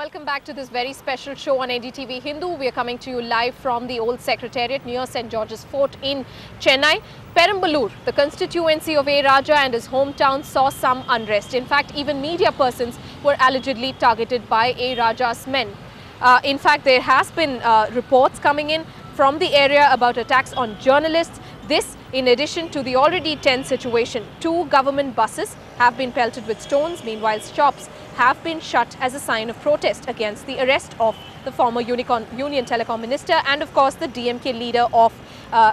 Welcome back to this very special show on Ndtv-Hindu. We are coming to you live from the old Secretariat near St. George's Fort in Chennai. Perambalur, the constituency of A. Raja and his hometown, saw some unrest. In fact, even media persons were allegedly targeted by A. Raja's men. In fact, there has been reports coming in from the area about attacks on journalists. This in addition to the already tense situation. 2 government buses have been pelted with stones. Meanwhile, shops have been shut as a sign of protest against the arrest of the former Union Telecom Minister and of course the DMK leader of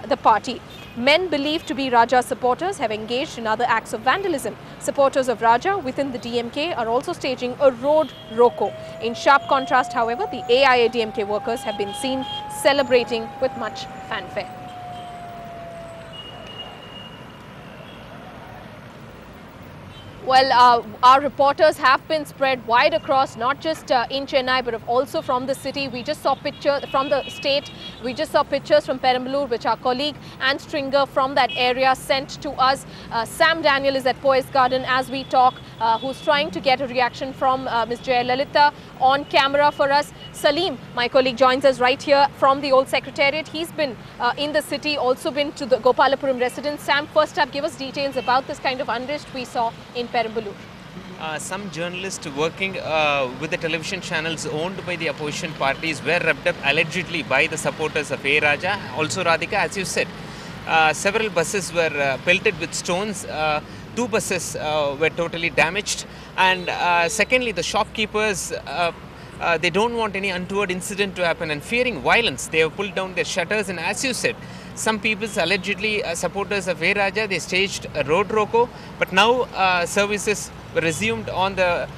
the party. Men believed to be Raja supporters have engaged in other acts of vandalism. Supporters of Raja within the DMK are also staging a road roko. In sharp contrast, however, the AIA-DMK workers have been seen celebrating with much fanfare. Well, our reporters have been spread wide across, not just in Chennai, but also from the city. We just saw pictures from the state. We just saw pictures from Perambalur, which our colleague and Stringer from that area sent to us. Sam Daniel is at Poise Garden as we talk, who's trying to get a reaction from Ms. Jayalalitha on camera for us. Salim, my colleague, joins us right here from the old Secretariat. He's been in the city, also been to the Gopalapuram residence. Sam, first up, give us details about this kind of unrest we saw in Perambalur. Some journalists working with the television channels owned by the opposition parties were rubbed up allegedly by the supporters of A. Raja. Also, Radhika, as you said, several buses were pelted with stones. 2 buses were totally damaged. And secondly, the shopkeepers, they don't want any untoward incident to happen, and fearing violence, they have pulled down their shutters. And as you said, some people allegedly supporters of A. Raja, they staged a road roko, but now services were resumed on the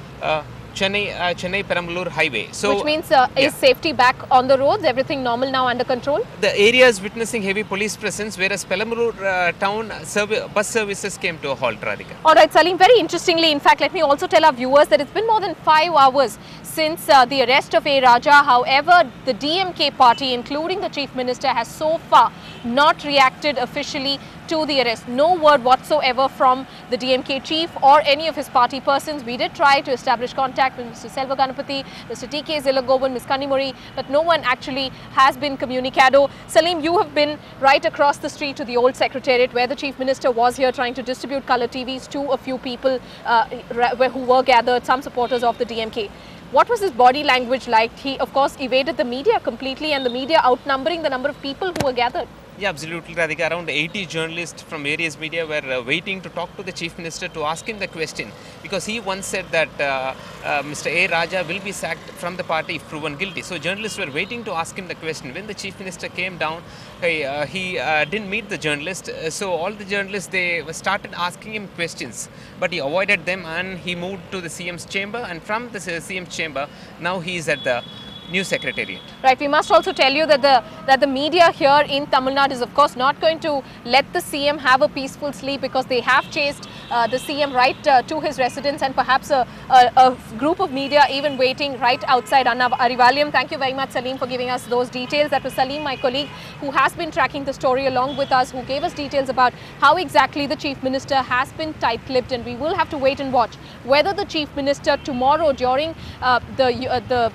Chennai-Perambalur highway. So, which means is safety back on the roads? Everything normal now, under control? The area is witnessing heavy police presence, whereas Perambalur town bus services came to a halt, Radhika. All right, Salim, very interestingly, in fact, let me also tell our viewers that it's been more than 5 hours since the arrest of A. Raja. However, the DMK party, including the Chief Minister, has so far not reacted officially to the arrest. No word whatsoever from the DMK chief or any of his party persons. We did try to establish contact with Mr. Selva Ganapathy, Mr. T.K. Zilagovan, Ms. Kanimuri, but no one actually has been communicado. Salim, you have been right across the street to the old Secretariat where the Chief Minister was here trying to distribute colour TVs to a few people who were gathered, some supporters of the DMK. What was his body language like? He, of course, evaded the media completely, and the media outnumbering the number of people who were gathered. Yeah, absolutely, Radhika. Around 80 journalists from various media were waiting to talk to the Chief Minister to ask him the question, because he once said that Mr. A. Raja will be sacked from the party if proven guilty. So journalists were waiting to ask him the question. When the Chief Minister came down, he didn't meet the journalist. So all the journalists, they started asking him questions, but he avoided them and he moved to the CM's chamber. And from the CM's chamber, now he is at the new Secretariat. Right. We must also tell you that the media here in Tamil Nadu is of course not going to let the CM have a peaceful sleep, because they have chased the CM right to his residence, and perhaps a group of media even waiting right outside Arivalyam. Thank you very much, Salim, for giving us those details. That was Salim, my colleague, who has been tracking the story along with us, who gave us details about how exactly the Chief Minister has been tight-lipped, and we will have to wait and watch whether the Chief Minister tomorrow during the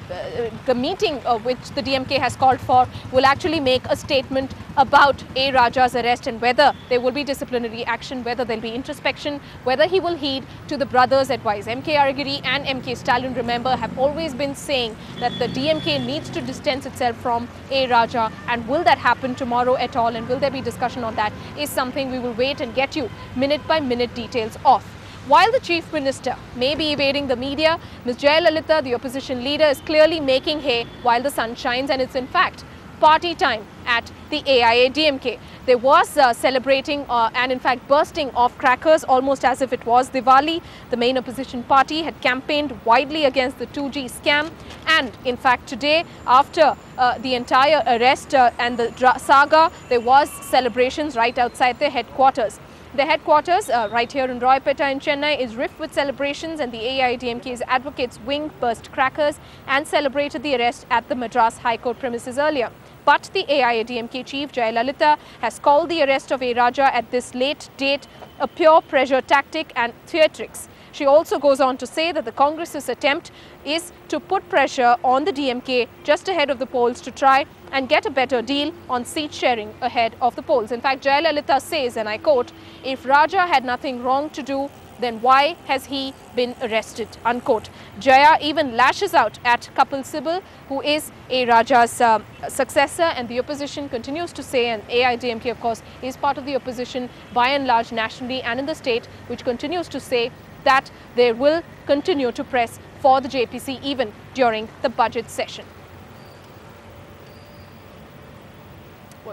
meeting which the DMK has called for will actually make a statement about A. Raja's arrest, and whether there will be disciplinary action, whether there will be introspection, whether he will heed to the brothers' advice. MK Aragiri and MK Stalin, remember, have always been saying that the DMK needs to distance itself from A. Raja, and will that happen tomorrow at all, and will there be discussion on that, is something we will wait and get you minute by minute details of. While the Chief Minister may be evading the media, Ms. Jayalalitha, the opposition leader, is clearly making hay while the sun shines, and it's in fact party time at the AIA-DMK. There was celebrating and in fact bursting of crackers, almost as if it was Diwali. The main opposition party had campaigned widely against the 2G scam, and in fact today, after the entire arrest and the saga, there was celebrations right outside their headquarters. The headquarters right here in Roypeta in Chennai is rife with celebrations, and the AIA-DMK's advocates wing burst crackers and celebrated the arrest at the Madras High Court premises earlier. But the AIA-DMK chief Jayalalitha has called the arrest of A. Raja at this late date a pure pressure tactic and theatrics. She also goes on to say that the Congress's attempt is to put pressure on the DMK just ahead of the polls to try and get a better deal on seat sharing ahead of the polls. In fact, Jayalalitha says, and I quote, "If Raja had nothing wrong to do, then why has he been arrested?" Unquote. Jaya even lashes out at Kapil Sibal, who is A. Raja's successor, and the opposition continues to say, and AIDMK of course is part of the opposition by and large nationally and in the state, which continues to say that they will continue to press for the JPC even during the budget session.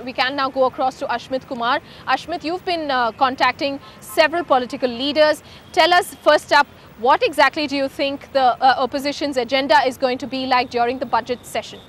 We can now go across to Ashmit Kumar. Ashmit, you've been contacting several political leaders. Tell us first up, what exactly do you think the opposition's agenda is going to be like during the budget session?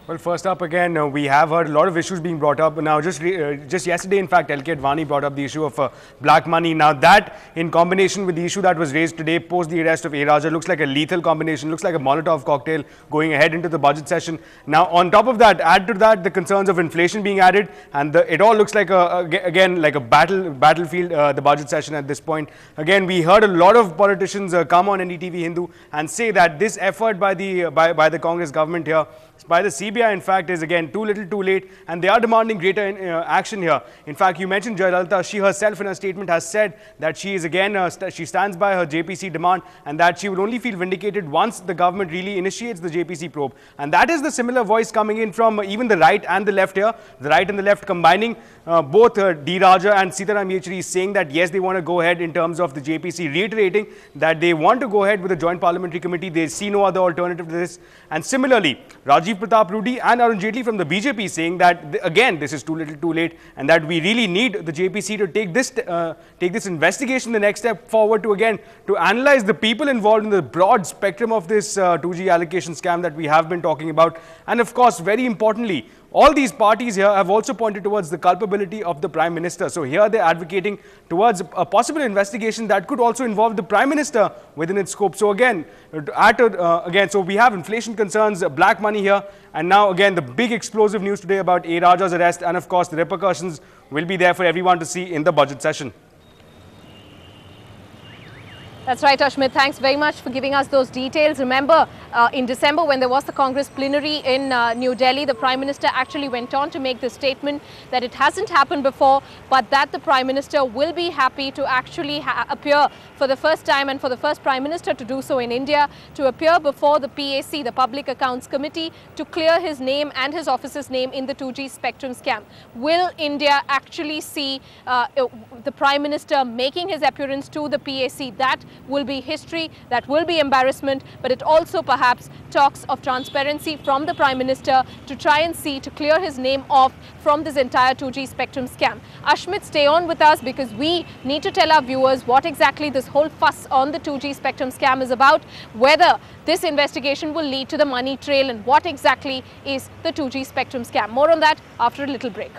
Well, first up again, we have heard a lot of issues being brought up. Now, just yesterday, in fact, LK Advani brought up the issue of black money. Now, that in combination with the issue that was raised today post the arrest of A. Raja looks like a lethal combination, looks like a Molotov cocktail going ahead into the budget session. Now, on top of that, add to that the concerns of inflation being added, and it all looks like again like a battlefield, the budget session at this point. Again, we heard a lot of politicians come on Ndtv-Hindu and say that this effort by the Congress government here, by the CBI in fact, is again too little too late, and they are demanding greater action here. In fact, you mentioned Jayalalitha. She herself in her statement has said that she is again, she stands by her JPC demand, and that she will only feel vindicated once the government really initiates the JPC probe. And that is the similar voice coming in from even the right and the left here, the right and the left combining, both D. Raja and Sitaram Yechury saying that yes, they want to go ahead in terms of the JPC, reiterating that they want to go ahead with the Joint Parliamentary Committee. They see no other alternative to this. And similarly, Rajiv Pratap Rudy and Arun Jaitley from the BJP saying that again this is too little too late, and that we really need the JPC to take this investigation the next step forward to analyze the people involved in the broad spectrum of this 2G allocation scam that we have been talking about. And of course, very importantly, all these parties here have also pointed towards the culpability of the Prime Minister. So here they're advocating towards a possible investigation that could also involve the Prime Minister within its scope. So again, so we have inflation concerns, black money here, and now again the big explosive news today about A. Raja's arrest, and of course the repercussions will be there for everyone to see in the budget session. That's right, Ashmit. Thanks very much for giving us those details. Remember, in December, when there was the Congress plenary in New Delhi, the Prime Minister actually went on to make the statement that it hasn't happened before, but that the Prime Minister will be happy to actually appear for the first time, and for the first Prime Minister to do so in India, to appear before the PAC, the Public Accounts Committee, to clear his name and his office's name in the 2G spectrum scam. Will India actually see the Prime Minister making his appearance to the PAC? That will be history, that will be embarrassment, but it also perhaps talks of transparency from the Prime Minister to try and see to clear his name off from this entire 2G spectrum scam. Ashmit, stay on with us because we need to tell our viewers what exactly this whole fuss on the 2G spectrum scam is about, whether this investigation will lead to the money trail, and what exactly is the 2G spectrum scam. More on that after a little break.